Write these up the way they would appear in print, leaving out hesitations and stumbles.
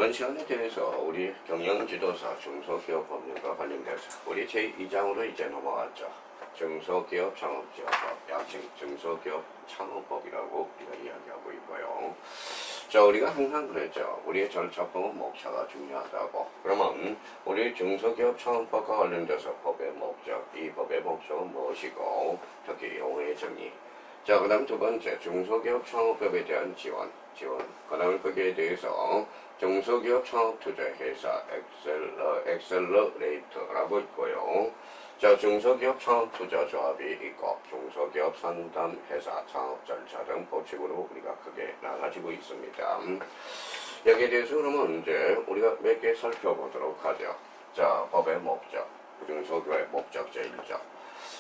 이번 시간에 대해서 우리 경영지도사 중소기업법률과 관련돼서 우리 제2장으로 이제 넘어왔죠. 중소기업 창업지원법, 약칭 중소기업 창업법이라고 우리가 이야기하고 있고요. 자, 우리가 항상 그랬죠. 우리의 절차법은 목차가 중요하다고. 그러면 우리 중소기업 창업법과 관련돼서 법의 목적, 이 법의 목적은 무엇이고, 특히 용어의 정의. 자, 그 다음 두 번째, 중소기업 창업법에 대한 지원. 그 다음에 거기에 대해서 중소기업 창업투자회사 엑셀러레이터라고 있고요. 자, 중소기업 창업투자조합이 있고 중소기업 상담회사 창업 절차 등 보칙으로 우리가 크게 나눠지고 있습니다. 여기에 대해서 그러면 이제 우리가 몇 개 살펴보도록 하죠. 자, 법의 목적, 중소기업의 목적 제1조.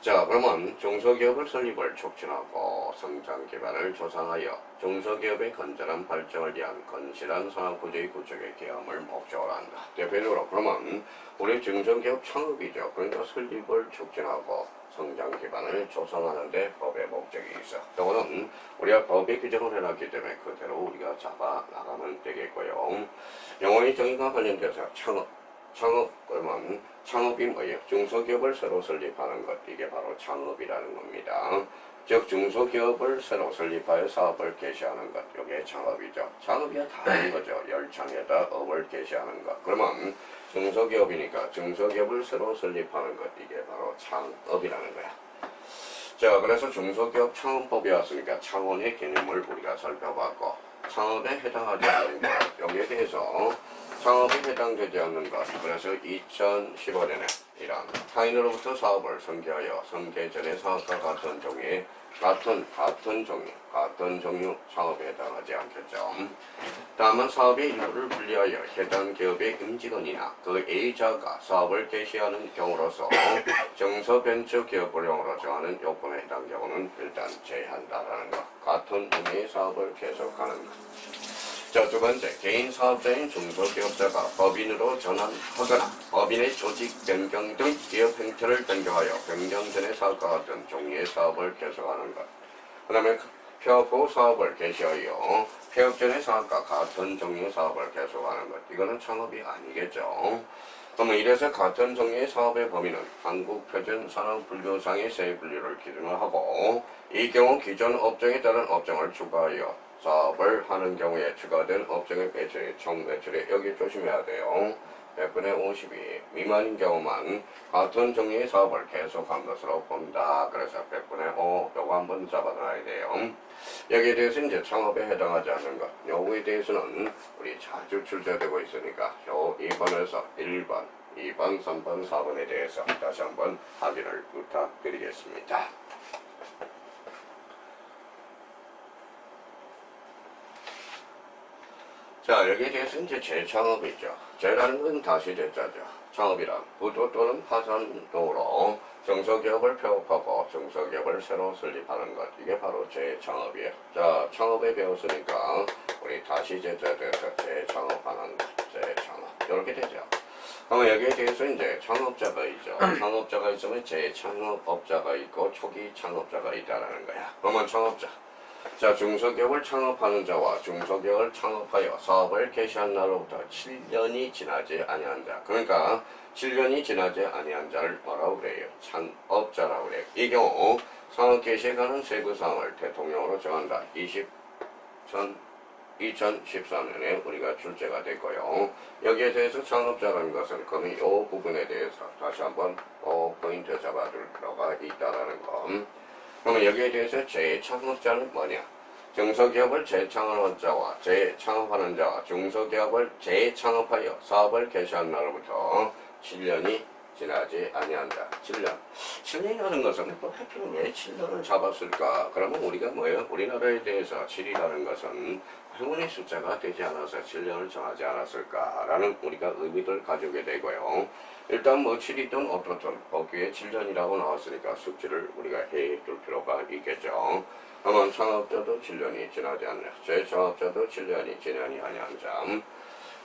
자, 그러면 중소기업을 설립을 촉진하고 성장 기반을 조성하여 중소기업의 건전한 발전을 위한 건실한 산업구조의 구축에 기함을 목적으로 한다. 대표적으로 그러면 우리 중소기업 창업이죠. 그러니까 설립을 촉진하고 성장 기반을 조성하는 데 법의 목적이 있어. 이거는 우리가 법에 규정을 해놨기 때문에 그대로 우리가 잡아 나가면 되겠고요. 영어의 정의가 관련돼서 창업은 창업이 뭐예요? 중소기업을 새로 설립하는 것, 이게 바로 창업이라는 겁니다. 즉 중소기업을 새로 설립하여 사업을 개시하는 것, 이게 창업이죠. 창업이야 다른 거죠. 열창에다 업을 개시하는 것. 그러면 중소기업이니까 중소기업을 새로 설립하는 것, 이게 바로 창업이라는 거야. 자, 그래서 중소기업 창업법이 왔으니까 창원의 개념을 우리가 살펴봤고, 창업에 해당하지 않는 것, 여기에 대해서 창업에 해당되지 않는 것, 그래서 2015년에 이런 타인으로부터 사업을 선계하여 선계 전의 사업과 같은 종류 창업에 해당하지 않겠죠. 다만 사업의 일부를 분리하여 해당 기업의 임직원이나 그 A자가 사업을 개시하는 경우로서 중소벤처기업을 정하는 요건에 해당 경우는 일단 제한다라는 것. 같은 종류의 사업을 계속하는 것. 자, 두 번째, 개인 사업자인 중소기업자가 법인으로 전환하거나 법인의 조직 변경 등 기업 행태를 변경하여 변경 전의 사업과 같은 종류의 사업을 계속하는 것. 그 다음에 폐업 후 사업을 개시하여 폐업 전의 사업과 같은 종류의 사업을 계속하는 것. 이거는 창업이 아니겠죠. 그러면 이래서 같은 종류의 사업의 범위는 한국표준산업분류상의 세 분류를 기준으로 하고, 이 경우 기존 업종에 따른 업종을 추가하여 사업을 하는 경우에 추가된 업종의 매출이 총 매출에 여기 조심해야 돼요. 100분의 52 미만인 경우만 같은 종류의 사업을 계속한 것으로 본다. 그래서 100분의 5 요거 한번 잡아놔야 돼요. 여기에 대해서 이제 창업에 해당하지 않는 것, 요거에 대해서는 우리 자주 출제되고 있으니까 요 2번에서 1번, 2번, 3번, 4번에 대해서 다시 한번 확인을 부탁드리겠습니다. 자, 여기에 대해서 이제 재창업이죠. 재라는 건 다시 재자죠. 창업이란 부도 또는 파산 등으로 중소기업을 폐업하고 중소기업을 새로 설립하는 것, 이게 바로 재창업이에요. 자, 창업에 배웠으니까 우리 다시 재자에 대해서 재창업하는 것, 재창업 이렇게 되죠. 그러면 여기에 대해서 이제 창업자가 있죠. 창업자가 있으면 재창업업자가 있고 초기 창업자가 있다라는 거야. 그러면 창업자. 자, 중소기업을 창업하는 자와 중소기업을 창업하여 사업을 개시한 날로부터 7년이 지나지 아니한 자. 그러니까 7년이 지나지 아니한 자를 뭐라고 그래요? 창업자라고 그래요. 이 경우 사업 개시에 관한 세부사항을 대통령으로 정한다. 2013년에 우리가 출제가 됐고요. 여기에 대해서 창업자라는 것은 그러면 이 부분에 대해서 다시 한번 포인트 잡아둘 필요가 있다라는 거. 그러면 여기에 대해서 재창업자는 뭐냐? 중소기업을 재창업하는 자와 재창업하는 자와 중소기업을 재창업하여 사업을 개시한 날로부터 7년이 지나지 아니한 자. 7년이라는 것은 또 하필 왜 7년을 잡았을까? 그러면 우리가 뭐예요? 우리나라에 대해서 7이라는 것은 행운의 숫자가 되지 않아서 7년을 정하지 않았을까라는 우리가 의미를 가지게 되고요. 일단 뭐 7이든 어떻든 법규에 7년이라고 나왔으니까 숙지를 우리가 해둘 필요가 있겠죠. 그러면 창업자도 7년이 지나지 않냐, 재창업자도 7년이 지나지 아니한 자.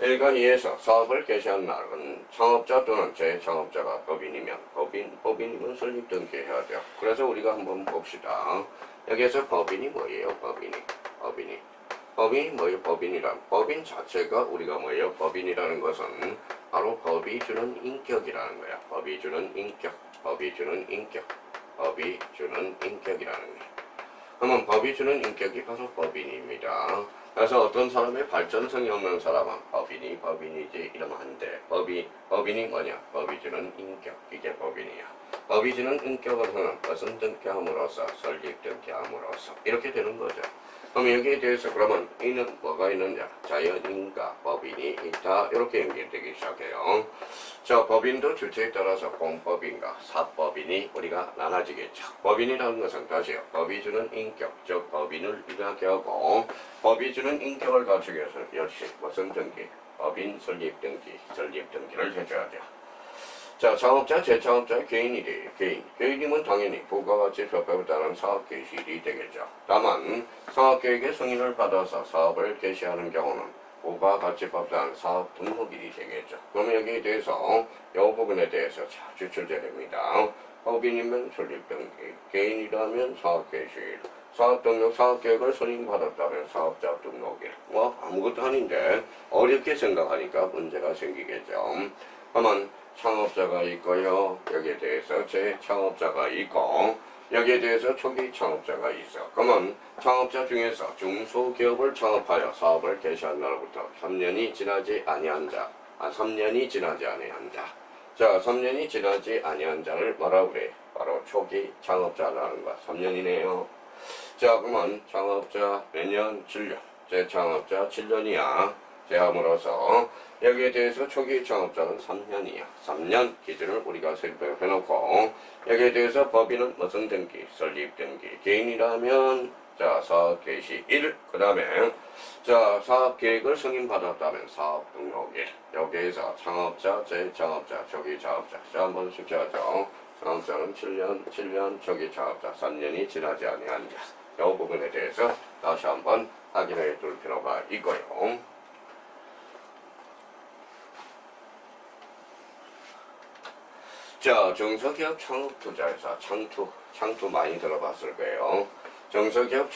1과 2에서 사업을 개시한 날은 창업자 또는 재창업자가 법인이면 법인이면 설립 등기해야 돼요. 그래서 우리가 한번 봅시다. 여기에서 법인이 뭐예요? 법인이 법인이 뭐예요? 법인이란 법인 자체가 우리가 뭐예요? 법인이라는 것은 바로 법이 주는 인격이라는 거야. 법이 주는 인격, 법이 주는 인격, 법이 주는 인격이라는 거야. 그러면 법이 주는 인격이 바로 법인입니다. 그래서 어떤 사람의 발전성이 없는 사람은 법인이지 이러면 안 돼. 법인이 뭐냐? 법이 주는 인격, 이게 법인이야. 법이 주는 인격을 하는 것은 등기함으로써 설립 등기함으로써 이렇게 되는 거죠. 그럼 여기에 대해서 그러면 이는 뭐가 있느냐? 자연인과 법인이 있다. 이렇게 연결되기 시작해요. 자, 법인도 주체에 따라서 공법인과 사법인이 우리가 나눠지겠죠. 법인이라는 것은 다시요. 법이 주는 인격, 즉 법인을 이야기하고 법이 주는 인격을 갖추기 위해서는 역시 무슨 등기? 법인 설립 등기를 해줘야 돼요. 자, 창업자, 재창업자, 개인이래. 개인이면 당연히 부가가치표법에 따른 사업 개시일이 되겠죠. 다만 사업계획의 승인을 받아서 사업을 개시하는 경우는 부가가치법에 따른 사업 등록일이 되겠죠. 그러면 여기에 대해서 이 부분에 대해서 추출돼야 됩니다. 법인이면 설립 등기, 개인이라면 사업 개시일, 사업 등록, 사업 계획을 승인받았다면 사업자 등록일. 뭐 아무것도 아닌데 어렵게 생각하니까 문제가 생기겠죠. 그러면 창업자가 있고요. 여기에 대해서 재창업자가 있고 여기에 대해서 초기 창업자가 있어. 그러면 창업자 중에서 중소기업을 창업하여 사업을 개시한 날부터 3년이 지나지 아니한 자, 3년이 지나지 아니한 자. 자, 3년이 지나지 아니한 자를 뭐라고 그래? 바로 초기 창업자라는 거야. 3년이네요. 자, 그러면 창업자 몇 년? 7년. 재창업자 7년이야. 제함으로써 여기에 대해서 초기 창업자는 3년이야. 3년 기준을 우리가 설명해놓고 여기에 대해서 법인은 무슨 등기? 설립 등기. 개인이라면 자 사업 개시일. 그 다음에 자 사업 계획을 승인받았다면 사업 등록일. 여기에서 창업자, 재창업자, 초기 창업자. 자 한번 숙제하죠. 창업자는 7년, 초기 창업자 3년이 지나지 아니한 자. 이 부분에 대해서 다시 한번 확인해 둘 필요가 있고요. 자, 중소기업 창업투자회사, 창투 많이 들어봤을 거예요. 중소기업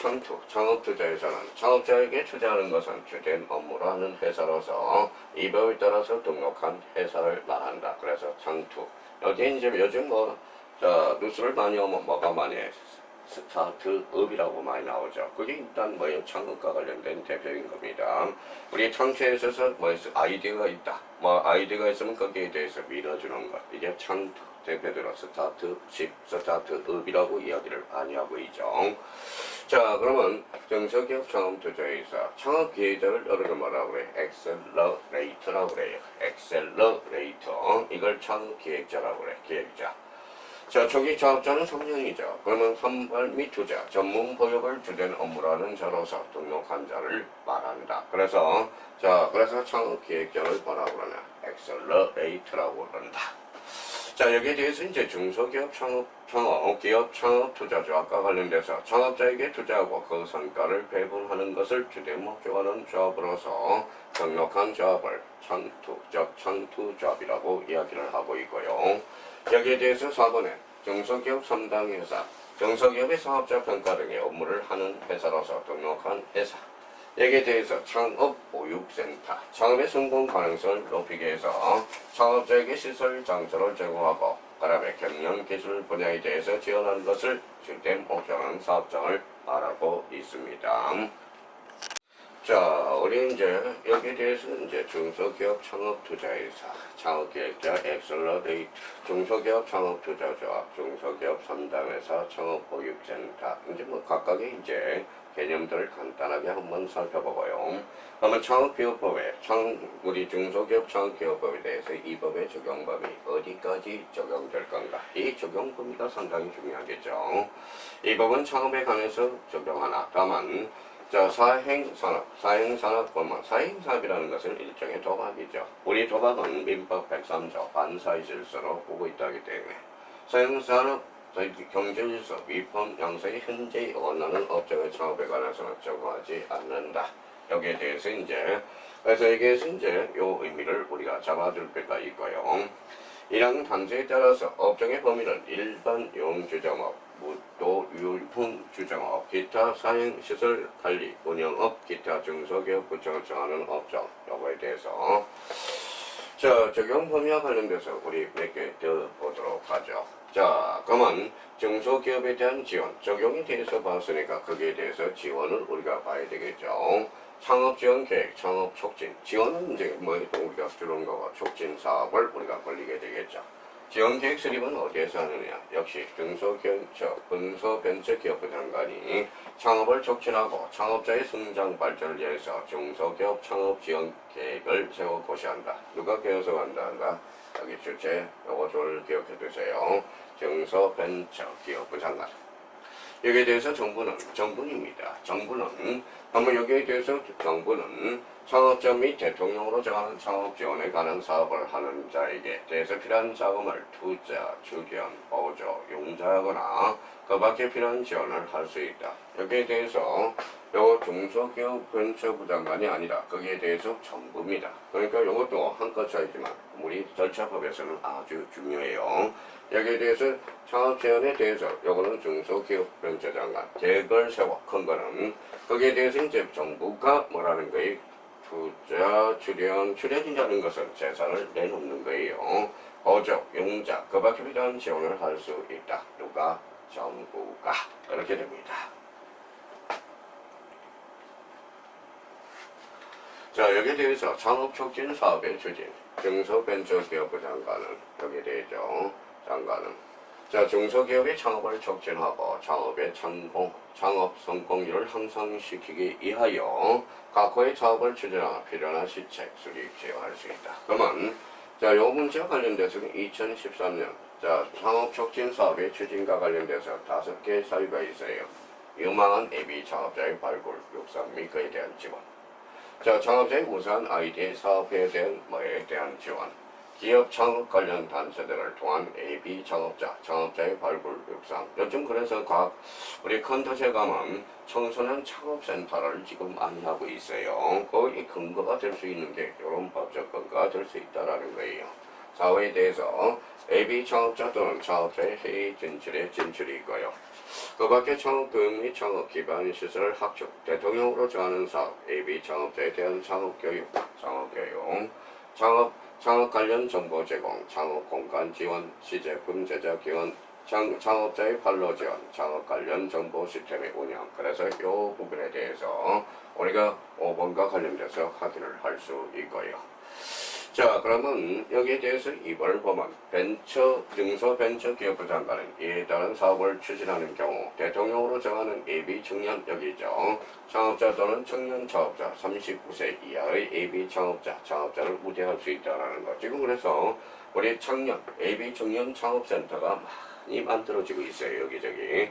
창업투자회사는 창업자에게 투자하는 것은 주된 업무로 하는 회사로서 이 법에 따라서 등록한 회사를 말한다. 그래서 창투. 여기 이제 요즘 뉴스를 많이 오면 뭐가 많이 해? 스타트업이라고 많이 나오죠. 그게 일단 뭐예요? 창업과 관련된 대표인 겁니다. 우리 창투에 있어서 아이디어가 있다. 아이디어가 있으면 거기에 대해서 밀어주는 것. 이게 창투 대표들은 스타트업이라고 이야기를 많이 하고 있죠. 자, 그러면 중소기업 창업투자회사 창업 기회자를 여러분 뭐라고 그래? 엑셀러레이터라고 그래요. 엑셀러레이터. 이걸 창업 기획자라고 그래. 기획자. 자, 초기 창업자는 3년이죠. 그러면 선발 및 투자, 전문 보역을 주된 업무라는 자로서 등록한 자를 말한다. 그래서 창업 기획자를 뭐라고 그러냐? 엑셀러레이터라고 그런다. 자, 여기에 대해서 이제 중소기업 기업 창업 투자조합과 관련돼서 창업자에게 투자하고 그 성과를 배분하는 것을 주된 목적으로 조합으로서 등록한 조합을 창투조합이라고 이야기를 하고 있고요. 여기에 대해서 4번에 중소기업 3당 회사, 중소기업의 사업자 평가 등의 업무를 하는 회사로서 등록한 회사. 여기에 대해서 창업보육센터, 창업의 성공 가능성을 높이기 위해서 창업자에게 시설 장소를 제공하고 그 다음에 경영 기술 분야에 대해서 지원하는 것을 주된 목표하는 사업장을 말하고 있습니다. 자, 우리 이제 여기에 대해서 이제 중소기업 창업투자회사, 창업기획자 엑셀러레이트, 중소기업 창업투자조합, 중소기업 3당회사, 창업보육센터, 이제 각각의 이제 개념들을 간단하게 한번 살펴보고요. 그러면 창업기업법에 우리 중소기업 창업기업법에 대해서 이 법의 적용 범위 어디까지 적용될 건가? 이 적용 범위가 상당히 중요하겠죠. 이 법은 창업에 관해서 적용하나 다만 자, 사행산업법만, 사행산업이라는 것은 일종의 도박이죠. 우리 도박은 민법 103조 반사의 질서로 보고 있다기 때문에 사행산업 경제질서, 위법, 양성의 현재에 원하는 업종의 창업에 관해서는 적용하지 않는다. 여기에 대해서 그래서 여기에서 요 의미를 우리가 잡아줄 필요가 있고요. 이랑 단서에 따라서 업종의 범위는 일반 용주점업, 무도 유품 주점업, 기타 사행시설 관리, 운영업, 기타 중소기업 구청을 정하는 업종 요거에 대해서 자 적용 범위와 관련돼서 우리 몇 개 더 보도록 하죠. 자 그러면 중소기업에 대한 지원 적용에 대해서 봤으니까 거기에 대해서 지원을 우리가 봐야 되겠죠. 창업지원 계획, 창업 촉진 지원은 이제 뭐 우리가 주는 거고 촉진 사업을 우리가 벌리게 되겠죠. 지원 계획 수립은 어디에서 하느냐? 역시 중소벤처기업부 장관이 창업을 촉진하고 창업자의 성장 발전을 위해서 중소기업 창업 지원 계획을 세워 고시한다. 누가 개요서한다? 여기 주체 요거 좀 기억해 두세요. 중소벤처기업부 장관. 여기에 대해서 정부입니다. 정부는 한번 여기에 대해서 정부는 창업자 및 대통령으로 정하는 창업 지원에 관한 사업을 하는 자에게 대해서 필요한 자금을 투자, 주견, 보조, 융자하거나 그 밖에 필요한 지원을 할 수 있다. 여기에 대해서 요 중소기업 벤처부 장관이 아니라 거기에 대해서 정부입니다. 그러니까 이것도 한껏 차이지만 우리 절차법에서는 아주 중요해요. 여기에 대해서 창업 지원에 대해서 요거는 중소기업 벤처 장관 계획을 세워 큰 거는 거기에 대해서 이제 정부가 뭐라는 거예요? 투자, 출연이라는 것은 재산을 내놓는 거예요. 보조, 융자, 그 밖에 필요한 지원을 할 수 있다. 누가? 정부가. 그렇게 됩니다. 자, 여기에 대해서 창업촉진 사업의 추진, 중소벤처기업부 장관은 여기에 대해서 장관은 자, 중소기업의 창업을 촉진하고 창업의 창업 성공률을 향상시키기 위하여 각호의 사업을 추진하며 필요한 시책, 수립, 지원할 수 있다. 그러면 자, 요 문제와 관련돼서는 2013년 자, 창업 촉진 사업의 추진과 관련돼서 5개 사유가 있어요. 유망한 예비 창업자의 발굴, 육성 및 그에 대한 지원. 자, 창업자의 우수한 아이디어 사업에 대한 뭐에 대한 지원. 기업 창업 관련 단체들을 통한 AB 창업자의 발굴 육성. 요즘 그래서 우리 큰 도시에 가면 청소년 창업센터를 지금 많이 하고 있어요. 거기 근거가 될 수 있는 게 이런 법적 근거가 될 수 있다라는 거예요. 사업에 대해서 AB 창업자 또는 창업자의 회의 진출이 있고요. 그 밖에 창업교육 및 창업 기반 시설 확충, 대통령으로 정하는 사업, AB 창업자에 대한 창업교육, 창업 관련 정보 제공, 창업 공간 지원, 시제품 제작 지원, 창업자의 판로 지원, 창업 관련 정보 시스템의 운영. 그래서 이 부분에 대해서 우리가 5번과 관련돼서 확인을 할 수 있고요. 자, 그러면 여기에 대해서 2번을 보면 중소벤처기업부 장관은 이에 따른 사업을 추진하는 경우 대통령으로 정하는 예비 청년 여기죠. 창업자 또는 청년 창업자 39세 이하의 예비 창업자를 우대할 수 있다는 것. 지금 그래서 우리 청년 예비 청년 창업센터가 많이 만들어지고 있어요. 여기저기.